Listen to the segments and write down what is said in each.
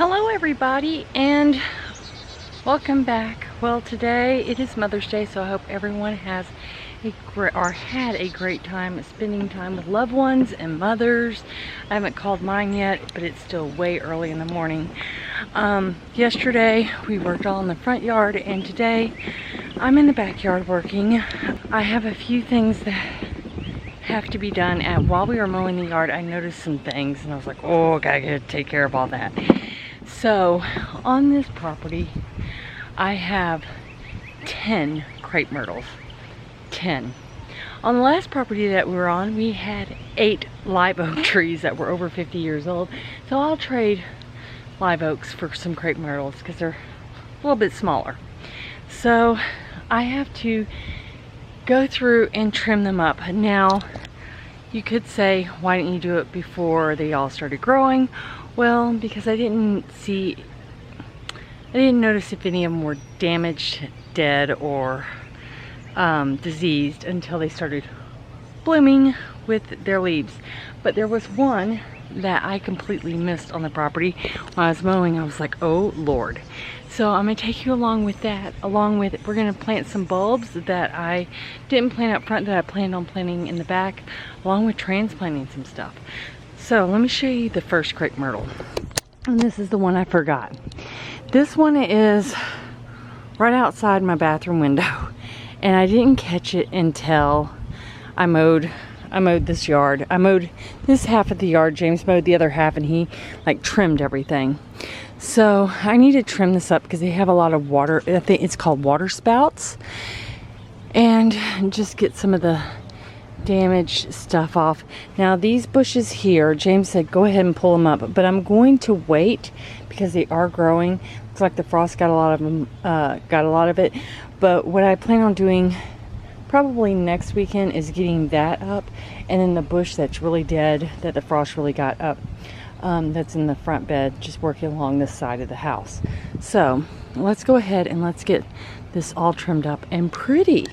Hello everybody and welcome back. Well, today it is Mother's Day, so I hope everyone has had a great time spending time with loved ones and mothers. I haven't called mine yet, but it's still way early in the morning. Yesterday we worked all in the front yard, and today I'm in the backyard working. I have a few things that have to be done. While we were mowing the yard, I noticed some things and I was like, oh, gotta take care of all that. So on this property I have 10 crepe myrtles. 10. On the last property that we were on, we had 8 live oak trees that were over 50 years old. So I'll trade live oaks for some crepe myrtles because they're a little bit smaller. So I have to go through and trim them up. Now you could say, why didn't you do it before they all started growing? Well, because I didn't notice if any of them were damaged, dead, or diseased until they started blooming with their leaves. But there was one that I completely missed on the property when I was mowing. I was like, oh Lord. So I'm gonna take you along with that. We're gonna plant some bulbs that I didn't plant up front that I planned on planting in the back, along with transplanting some stuff. So let me show you the first crepe myrtle. And this is the one I forgot. This one is right outside my bathroom window. And I didn't catch it until I mowed this yard. I mowed this half of the yard. James mowed the other half, and he like trimmed everything. So I need to trim this up because they have a lot of water. I think it's called water spouts. And just get some of the damaged stuff off. Now these bushes here, James said go ahead and pull them up, but I'm going to wait because they are growing. Looks like the frost got a lot of it. But what I plan on doing probably next weekend is getting that up, and then the bush that's really dead that the frost really got up, that's in the front bed, just working along this side of the house. So let's go ahead and let's get this all trimmed up and pretty.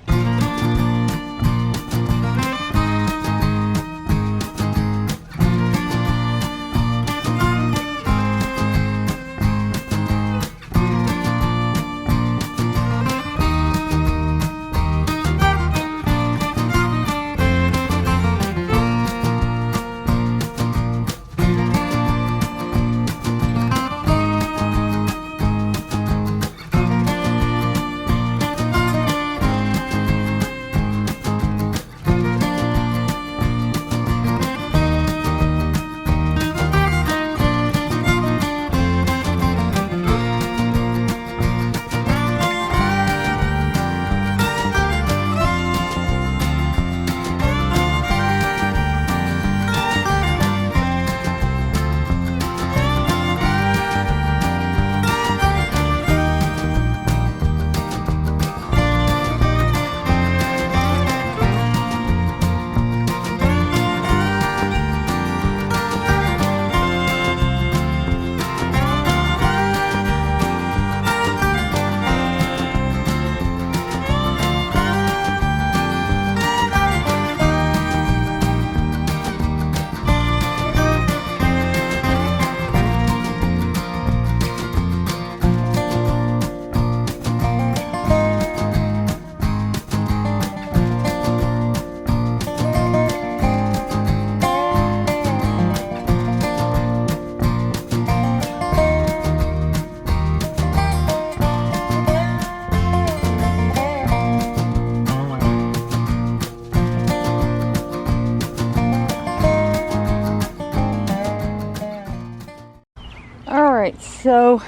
Alright, so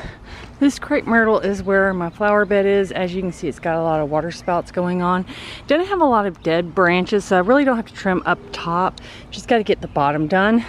this crepe myrtle is where my flower bed is. As you can see, it's got a lot of water spouts going on. Doesn't have a lot of dead branches, so I really don't have to trim up top. Just got to get the bottom done.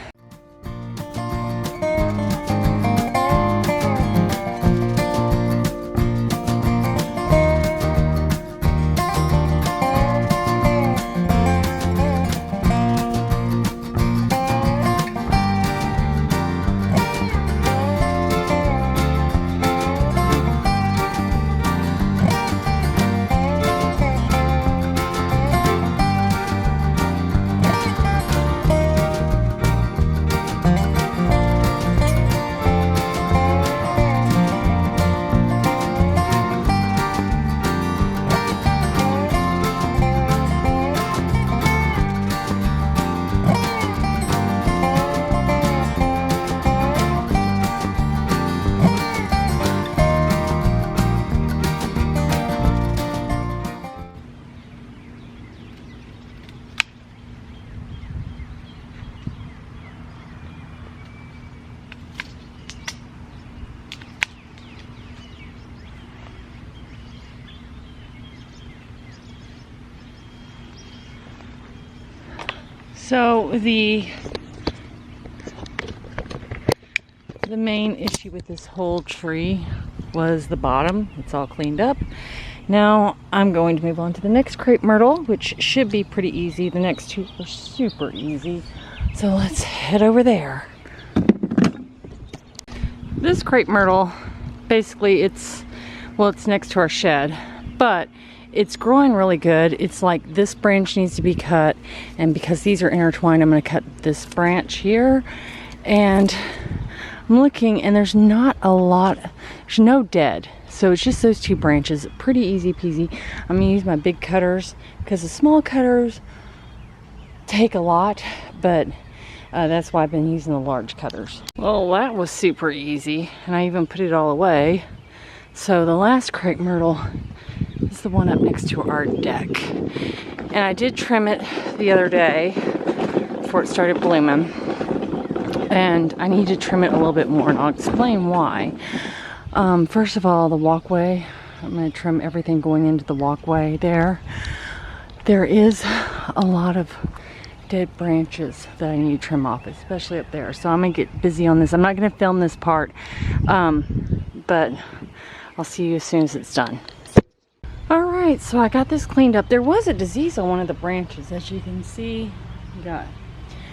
So the main issue with this whole tree was the bottom. It's all cleaned up. Now I'm going to move on to the next crepe myrtle, which should be pretty easy. The next two are super easy. So let's head over there. This crepe myrtle, basically it's next to our shed, but it's growing really good. It's like this branch needs to be cut, and because these are intertwined, I'm going to cut this branch here. And I'm looking, and there's not a lot, there's no dead. So it's just those two branches, pretty easy peasy. I'm going to use my big cutters because the small cutters take a lot, but that's why I've been using the large cutters. Well, that was super easy, and I even put it all away. So the last crepe myrtle is the one up next to our deck. And I did trim it the other day before it started blooming. And I need to trim it a little bit more, and I'll explain why. First of all, the walkway, I'm going to trim everything going into the walkway there. There is a lot of dead branches that I need to trim off, especially up there. So I'm going to get busy on this. I'm not going to film this part, but I'll see you as soon as it's done. Alright, so I got this cleaned up. There was a disease on one of the branches, as you can see.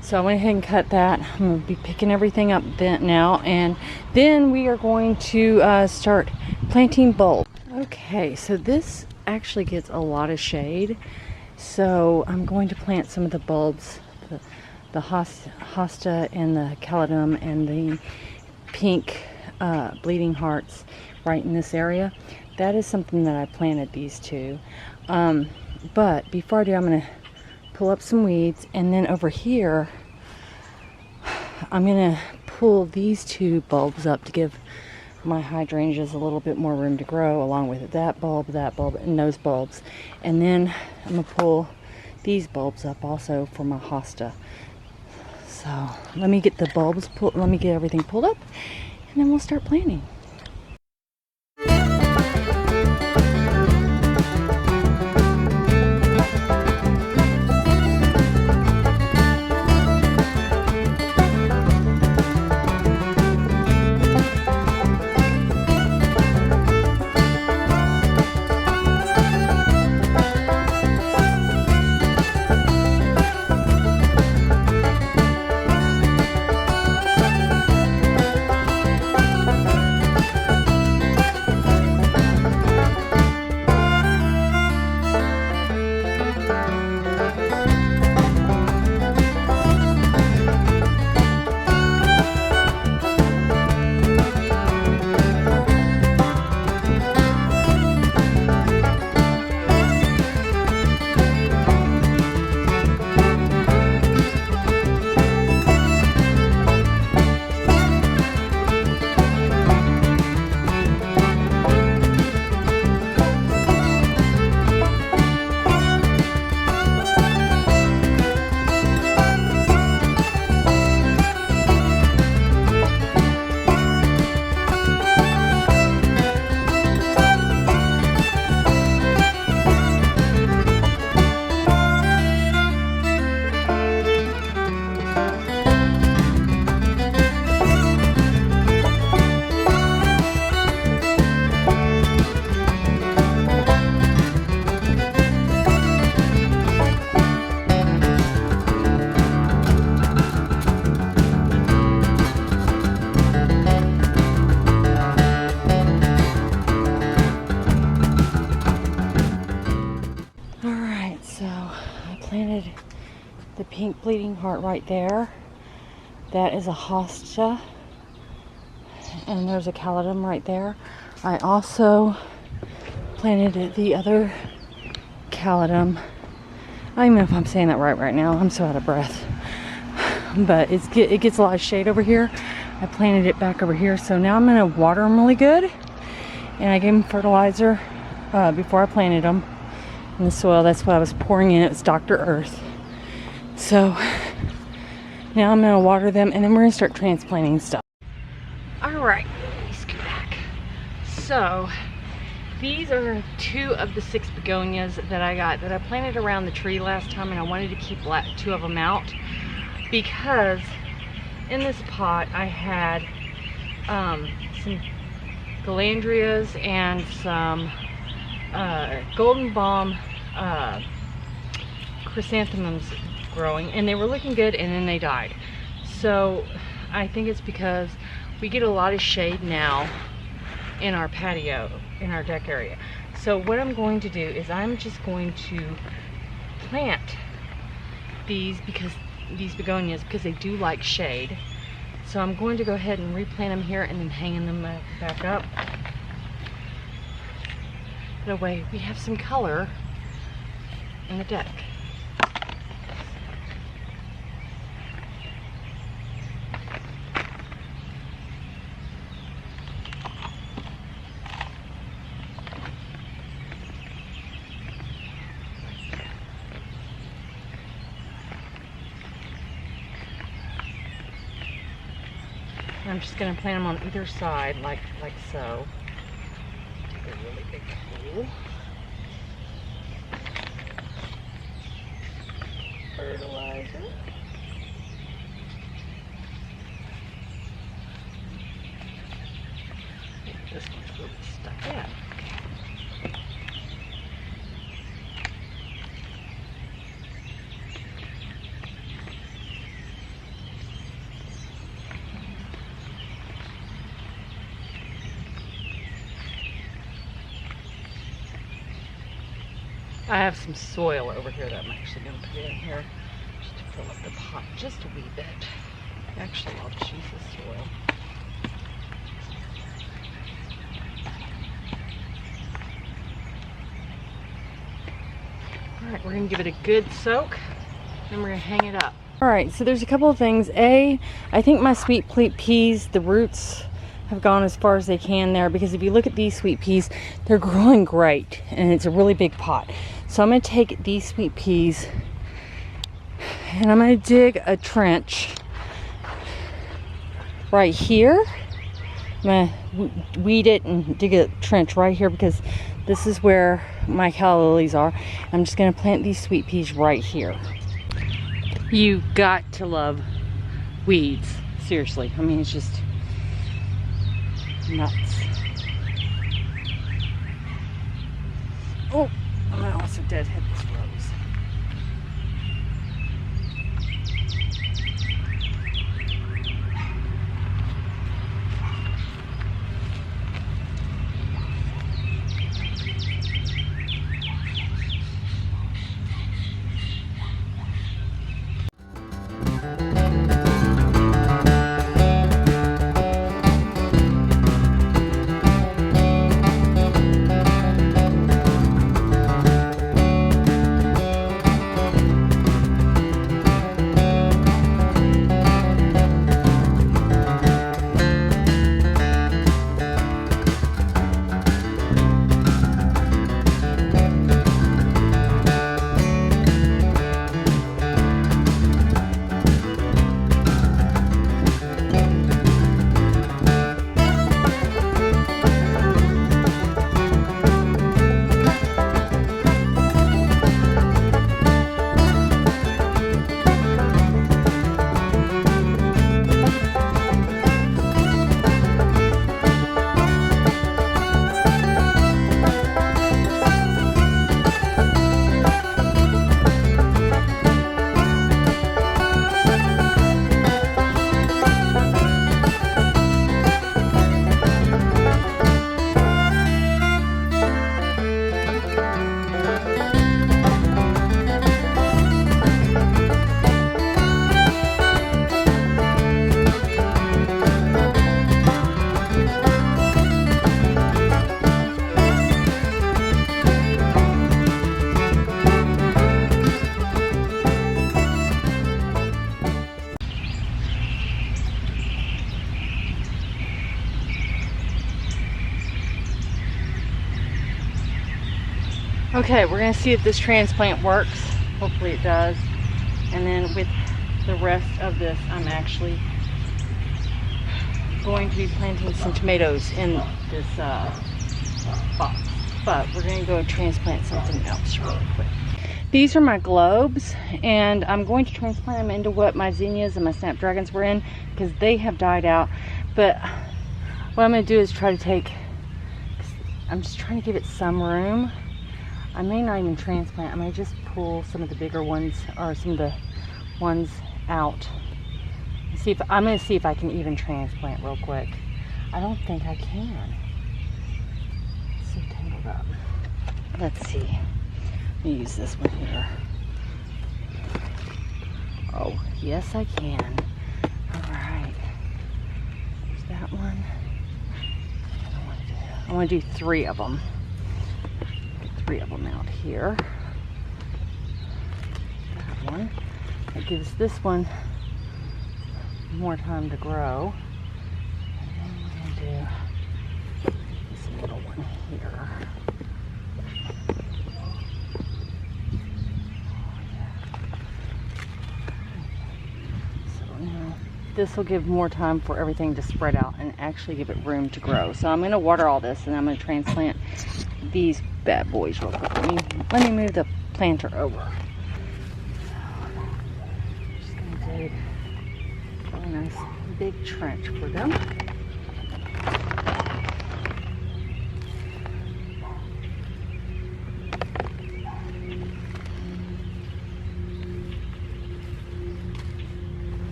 So I went ahead and cut that. I'm going to be picking everything up now, and then we are going to start planting bulbs. Okay, so this actually gets a lot of shade, so I'm going to plant some of the bulbs, the hosta and the caladium and the pink bleeding hearts right in this area. That is something that I planted, these two. But before I do, I'm going to pull up some weeds, and then over here I'm going to pull these two bulbs up to give my hydrangeas a little bit more room to grow, along with that bulb, and those bulbs. And then I'm going to pull these bulbs up also for my hosta. So let me get the bulbs let me get everything pulled up, and then we'll start planting. The pink bleeding heart right there, that is a hosta, and there's a caladium right there. I also planted the other caladium. I don't even know if I'm saying that right now. I'm so out of breath, but it gets a lot of shade over here. I planted it back over here, so now I'm gonna water them really good, and I gave them fertilizer before I planted them in the soil. That's what I was pouring in. It was Dr. Earth. So now I'm gonna water them, and then we're gonna start transplanting stuff. All right, let me scoot back. So These are 2 of the 6 begonias that I got, that I planted around the tree last time, and I wanted to keep 2 of them out because in this pot I had some galandrias and some golden balm chrysanthemums growing, and they were looking good, and then they died. So I think it's because we get a lot of shade now in our patio, in our deck area. So what I'm going to do is I'm just going to plant these begonias because they do like shade. So I'm going to go ahead and replant them here and then hanging them back up. That way we have some color in the deck. I'm just going to plant them on either side, like so. Take a really big hole. Fertilizer. This one's really stuck in. I have some soil over here that I'm actually going to put in here just to fill up the pot just a wee bit. Actually, I'll just use the soil. Alright, we're going to give it a good soak, then we're going to hang it up. Alright, so there's a couple of things. I think my sweet peas, the roots have gone as far as they can there, because if you look at these sweet peas, they're growing great, and it's a really big pot. So I'm going to take these sweet peas and I'm going to dig a trench right here. I'm going to weed it and dig a trench right here because this is where my calla lilies are. I'm just going to plant these sweet peas right here. You got to love weeds, seriously. I mean, it's just nuts. Oh, I also deadhead this rose. Okay, we're going to see if this transplant works. Hopefully it does. And then with the rest of this, I'm actually going to be planting some tomatoes in this box. but we're going to go transplant something else really quick. These are my globes, and I'm going to transplant them into what my zinnias and my snapdragons were in, because they have died out. But what I'm going to do is try to take, I'm just trying to give it some room. I may not even transplant. I may just pull some of the bigger ones, or some of the ones out. See if I'm going to see if I can even transplant real quick. I don't think I can. It's so tangled up. Let's see. Let me use this one here. Oh, yes I can. Alright. There's that one. I want to do 3 of them. Get 3 of them out here. That one. That gives this one more time to grow. And then we're going to do this little one here. So now this will give more time for everything to spread out and actually give it room to grow. So I'm going to water all this, and I'm going to transplant these bad boys real quick. Let me move the planter over. Just going to dig a nice big trench for them.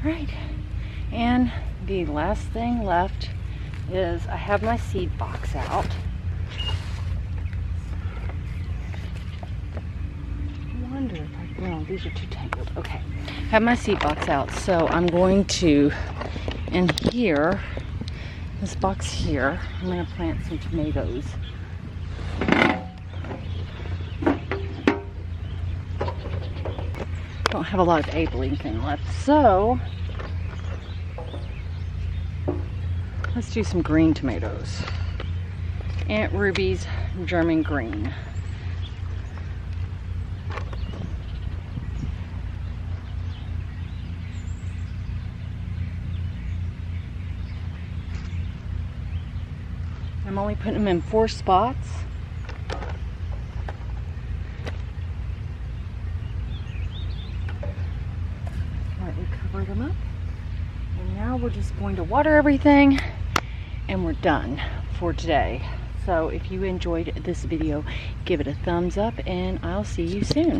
Right, and the last thing left is I have my seed box out. I wonder if I, no, these are too tangled. Okay, have my seed box out, so I'm going to, in here, this box here, I'm going to plant some tomatoes. Don't have a lot of abling thing left, so let's do some green tomatoes. Aunt Ruby's German green. I'm only putting them in 4 spots. Cover them up, and now we're just going to water everything, and we're done for today. So if you enjoyed this video, give it a thumbs up, and I'll see you soon.